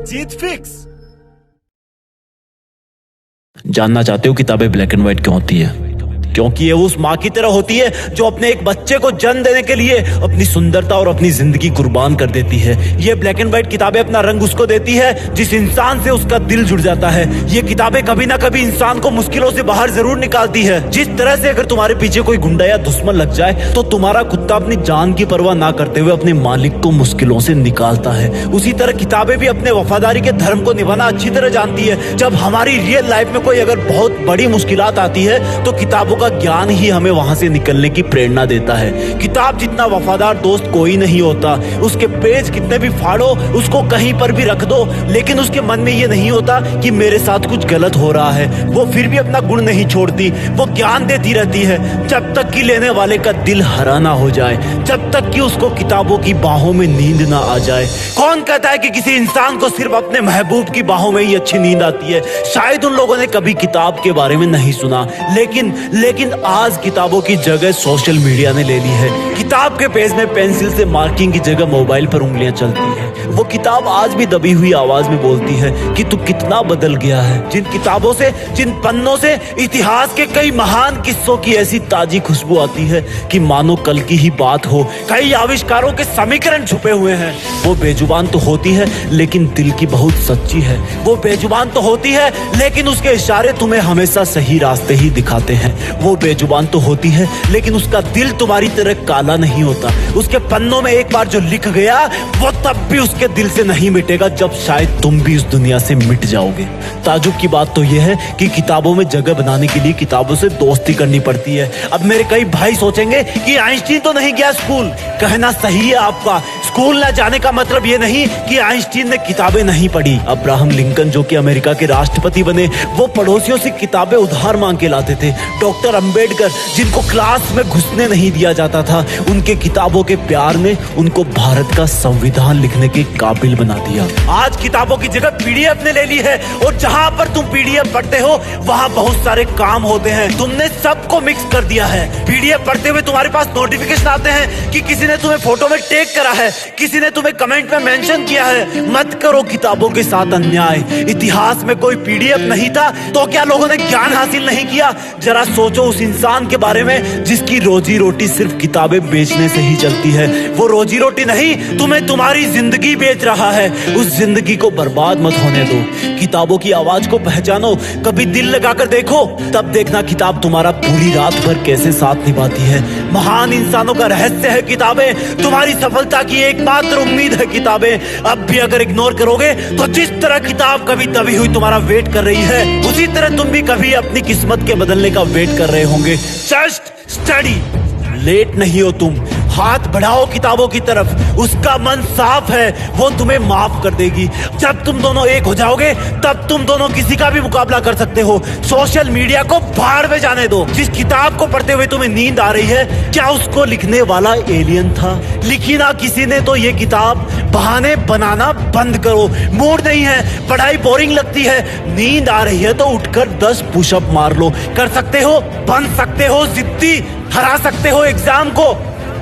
जीत fix. जानना चाहते हो किताबें ब्लैक एंड व्हाइट क्यों होती है? क्योंकि ये उस माँ की तरह होती है जो अपने एक बच्चे को जन्म देने के लिए अपनी सुंदरता और अपनी जिंदगी कुर्बान कर देती है। ये ब्लैक एंड व्हाइट किताबें अपना रंग उसको देती है जिस इंसान से उसका दिल जुड़ जाता है। ये किताबें कभी ना कभी इंसान को मुश्किलों से बाहर जरूर निकालती है। जिस तरह से अगर तुम्हारे पीछे कोई गुंडा या दुश्मन लग जाए तो तुम्हारा कुत्ता अपनी जान की परवाह ना करते हुए अपने मालिक को मुश्किलों से निकालता है, उसी तरह किताबें भी अपने वफादारी के धर्म को निभाना अच्छी तरह जानती है। जब हमारी रियल लाइफ में कोई अगर बहुत बड़ी मुश्किलात आती है तो किताबों का ज्ञान ही हमें वहां से निकलने की प्रेरणा देता है। किताब जितना वफादार दोस्त कोई नहीं होता। उसके पेज कितने भी फाड़ो, उसको कहीं पर भी रख दो, लेकिन उसके मन में ये नहीं होता कि मेरे साथ कुछ गलत हो रहा है। वो फिर भी अपना गुण नहीं छोड़ती, वो ज्ञान देती रहती है जब तक कि लेने वाले का दिल हरा ना हो जाए, जब तक कि उसको किताबों की बाहों में नींद ना आ जाए। कौन कहता है कि किसी इंसान को सिर्फ अपने महबूब की बाहों में ही अच्छी नींद आती है? शायद उन लोगों ने कभी किताब के बारे में नहीं सुना, लेकिन आज किताबों की जगह सोशल मीडिया ने ले ली है। किताब के पेज में पेंसिल से मार्किंग की जगह मोबाइल पर उंगलियां चलती है। वो किताब आज भी दबी हुई आवाज में बोलती है कि तू कितना बदल गया है। जिन किताबों से, जिन पन्नों से इतिहास के कई महान किस्सों की ऐसी ताजी खुशबू आती है कि मानो कल की ही बात हो। कई आविष्कारों के समीकरण छुपे हुए हैं। वो बेजुबान तो होती है लेकिन दिल की बहुत सच्ची है। वो बेजुबान तो होती है लेकिन उसके इशारे तुम्हें हमेशा सही रास्ते ही दिखाते हैं। वो बेजुबान तो होती है लेकिन उसका दिल तुम्हारी तरह काला नहीं होता। उसके पन्नों में एक बार जो लिख गया वो तब भी उसके दिल से नहीं मिटेगा जब शायद तुम भी उस दुनिया से मिट जाओगे। ताजुब की बात तो यह है कि किताबों में जगह बनाने के लिए किताबों से दोस्ती करनी पड़ती है। अब मेरे कई भाई सोचेंगे कि आइंस्टीन तो नहीं गया स्कूल। कहना सही है आपका। स्कूल न जाने का मतलब ये नहीं कि आइंस्टीन ने किताबें नहीं पढ़ी। अब्राहम लिंकन जो कि अमेरिका के राष्ट्रपति बने, वो पड़ोसियों से किताबें उधार मांग के लाते थे। डॉक्टर अंबेडकर जिनको क्लास में घुसने नहीं दिया जाता था, उनके किताबों के प्यार ने उनको भारत का संविधान लिखने के काबिल बना दिया। आज किताबों की जगह पीडीएफ ने ले ली है और जहां पर तुम पीडीएफ पढ़ते हो वहां बहुत सारे काम होते हैं। तुमने सबको मिक्स कर दिया है। पीडीएफ पढ़ते हुए तुम्हारे पास नोटिफिकेशन आते हैं कि किसी ने तुम्हें फोटो में टैग करा है, किसी ने तुम्हें कमेंट में मेंशन किया है। मत करो किताबों के साथ अन्याय। इतिहास में कोई पीडीएफ नहीं था तो क्या लोगों ने ज्ञान हासिल नहीं किया? जरा सोचो उस इंसान के बारे में जिसकी रोजी रोटी सिर्फ किताबें बेचने से ही चलती है। वो रोजी रोटी नहीं, तुम्हें तुम्हारी जिंदगी बेच रहा है। उस जिंदगी को बर्बाद मत होने दो। किताबों की आवाज को पहचानो, कभी दिल लगाकर देखो, तब देखना किताब तुम्हारा पूरी रात भर कैसे साथ निभाती है। महान इंसानों का रहस्य है किताबें। तुम्हारी सफलता की एकमात्र उम्मीद है किताबें। अब भी अगर इग्नोर करोगे तो जिस तरह किताब कभी दबी हुई तुम्हारा वेट कर रही है, उसी तरह तुम भी कभी अपनी किस्मत के बदलने का वेट कर रहे होंगे। Just study. लेट नहीं हो तुम। हाथ बढ़ाओ किताबों की तरफ। उसका मन साफ है, वो तुम्हें माफ कर देगी। जब तुम दोनों एक हो जाओगे तब तुम दोनों किसी का भी मुकाबला कर सकते हो। सोशल मीडिया को भाड़ में जाने दो। जिस किताब को पढ़ते हुए तुम्हें नींद आ रही है, क्या उसको लिखने वाला एलियन था? लिखी ना किसी ने तो ये किताब। बहाने बनाना बंद करो। मूड नहीं है, पढ़ाई बोरिंग लगती है, नींद आ रही है तो उठकर 10 पुशअप मार लो। कर सकते हो, बन सकते हो जिद्दी, हरा सकते हो एग्जाम को,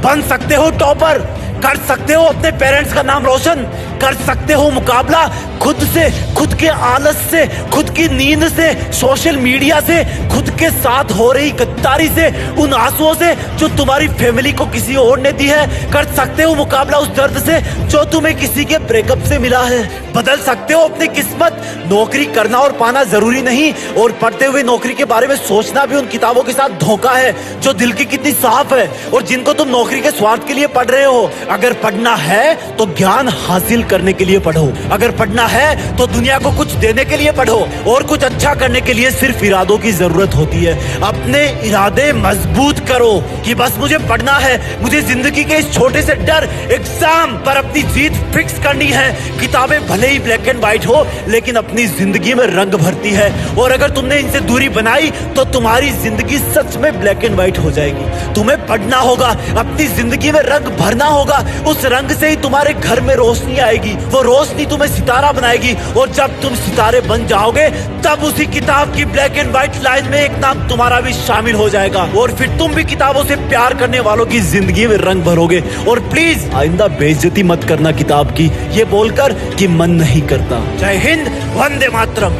बन सकते हो टॉपर, कर सकते हो अपने पेरेंट्स का नाम रोशन, कर सकते हो मुकाबला खुद से, खुद के आलस से, खुद की नींद से, सोशल मीडिया से, खुद के साथ हो रही गद्दारी से, उन आंसुओं से जो तुम्हारी फैमिली को किसी और ने दी है। कर सकते हो मुकाबला उस दर्द से जो तुम्हें किसी के ब्रेकअप से मिला है। बदल सकते हो अपनी किस्मत। नौकरी करना और पाना जरूरी नहीं, और पढ़ते हुए नौकरी के बारे में सोचना भी उन किताबों के साथ धोखा है जो दिल की कितनी साफ है और जिनको तुम नौकरी के स्वार्थ के लिए पढ़ रहे हो। अगर पढ़ना है तो ज्ञान हासिल करने के लिए पढ़ो। अगर पढ़ना है तो दुनिया को कुछ देने के लिए पढ़ो, और कुछ अच्छा करने के लिए सिर्फ इरादों की जरूरत होती है। अपने इरादे मजबूत करो कि बस मुझे पढ़ना है, मुझे जिंदगी के इस छोटे से डर एग्जाम पर अपनी जीत फिक्स करनी है। किताबें भले ही ब्लैक एंड व्हाइट हो लेकिन अपनी जिंदगी में रंग भरती है, और अगर तुमने इनसे दूरी बनाई तो तुम्हारी जिंदगी सच में ब्लैक एंड व्हाइट हो जाएगी। तुम्हें पढ़ना होगा, अपनी जिंदगी में रंग भरना होगा। उस रंग से ही तुम्हारे घर में रोशनी आएगी। बनाएगी, वो रोशनी तुम्हें सितारा बनाएगी, और जब तुम सितारे बन जाओगे तब उसी किताब की ब्लैक एंड व्हाइट लाइन में एक नाम तुम्हारा भी शामिल हो जाएगा, और फिर तुम भी किताबों से प्यार करने वालों की जिंदगी में रंग भरोगे। और प्लीज आइंदा बेइज्जती मत करना किताब की, ये बोलकर कि मन नहीं करता। जय हिंद, वंदे मातरम।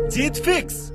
जीत फिक्स।